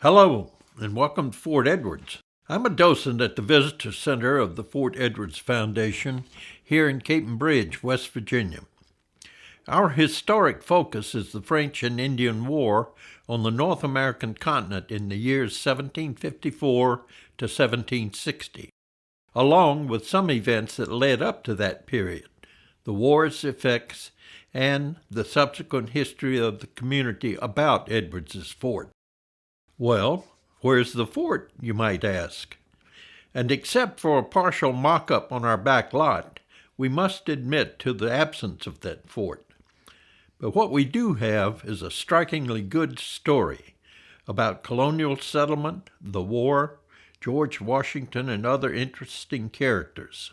Hello, and welcome to Fort Edwards. I'm a docent at the Visitor Center of the Fort Edwards Foundation here in Cape Bridge, West Virginia. Our historic focus is the French and Indian War on the North American continent in the years 1754 to 1760, along with some events that led up to that period, the war's effects, and the subsequent history of the community about Edwards's fort. Well, where's the fort, you might ask? And except for a partial mock-up on our back lot, we must admit to the absence of that fort. But what we do have is a strikingly good story about colonial settlement, the war, George Washington, and other interesting characters.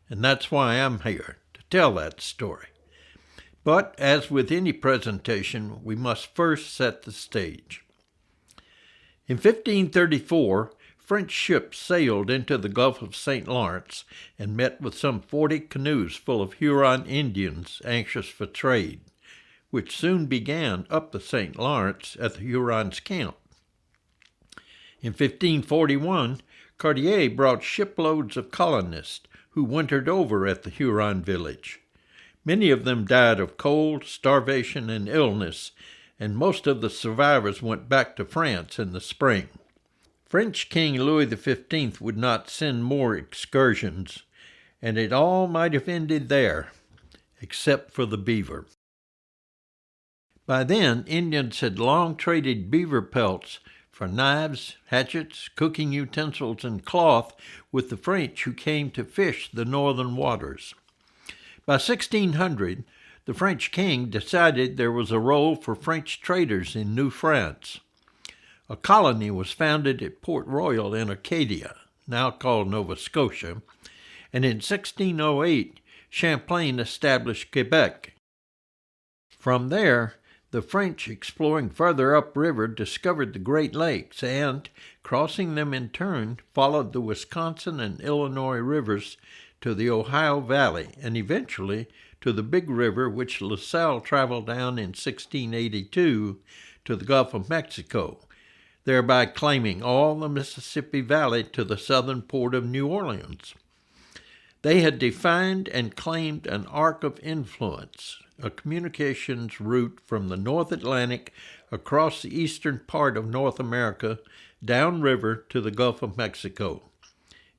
And that's why I'm here, to tell that story. But as with any presentation, we must first set the stage. In 1534, French ships sailed into the Gulf of St. Lawrence and met with some 40 canoes full of Huron Indians anxious for trade, which soon began up the St. Lawrence at the Hurons' camp. In 1541, Cartier brought shiploads of colonists who wintered over at the Huron village. Many of them died of cold, starvation, and illness, and most of the survivors went back to France in the spring. French King Louis XV would not send more excursions, and it all might have ended there, except for the beaver. By then, Indians had long traded beaver pelts for knives, hatchets, cooking utensils, and cloth with the French who came to fish the northern waters. By 1600, the French king decided there was a role for French traders in New France. A colony was founded at Port Royal in Acadia, now called Nova Scotia, and in 1608, Champlain established Quebec. From there, the French, exploring further upriver, discovered the Great Lakes and, crossing them in turn, followed the Wisconsin and Illinois rivers to the Ohio Valley and eventually to the Big River, which La Salle traveled down in 1682 to the Gulf of Mexico, thereby claiming all the Mississippi Valley to the southern port of New Orleans. They had defined and claimed an arc of influence, a communications route from the North Atlantic across the eastern part of North America downriver to the Gulf of Mexico.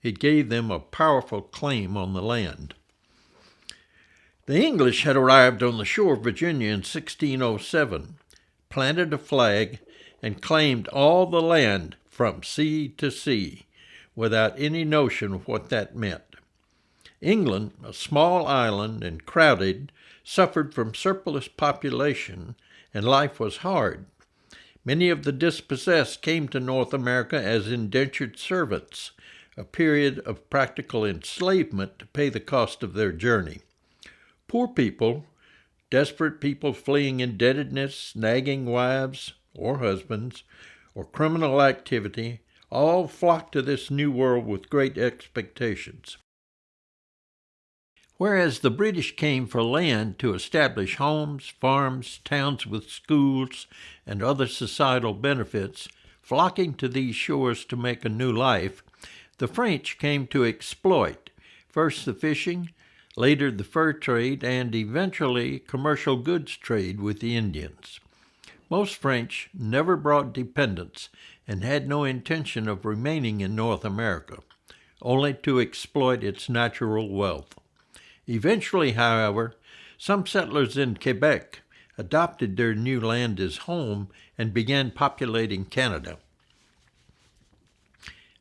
It gave them a powerful claim on the land. The English had arrived on the shore of Virginia in 1607, planted a flag, and claimed all the land from sea to sea, without any notion of what that meant. England, a small island and crowded, suffered from surplus population, and life was hard. Many of the dispossessed came to North America as indentured servants, a period of practical enslavement to pay the cost of their journey. Poor people, desperate people fleeing indebtedness, nagging wives or husbands, or criminal activity, all flocked to this new world with great expectations. Whereas the British came for land to establish homes, farms, towns with schools, and other societal benefits, flocking to these shores to make a new life, the French came to exploit, first the fishing, later the fur trade, and eventually commercial goods trade with the Indians. Most French never brought dependents and had no intention of remaining in North America, only to exploit its natural wealth. Eventually, however, some settlers in Quebec adopted their new land as home and began populating Canada.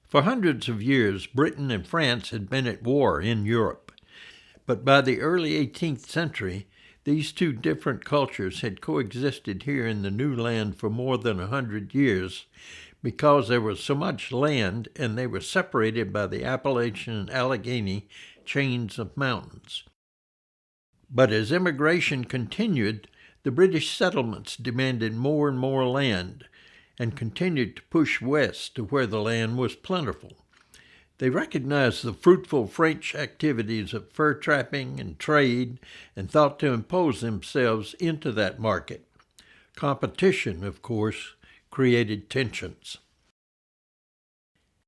For hundreds of years, Britain and France had been at war in Europe. But by the early 18th century, these two different cultures had coexisted here in the new land for more than 100 years because there was so much land and they were separated by the Appalachian and Allegheny chains of mountains. But as immigration continued, the British settlements demanded more and more land and continued to push west to where the land was plentiful. They recognized the fruitful French activities of fur trapping and trade and thought to impose themselves into that market. Competition, of course, created tensions.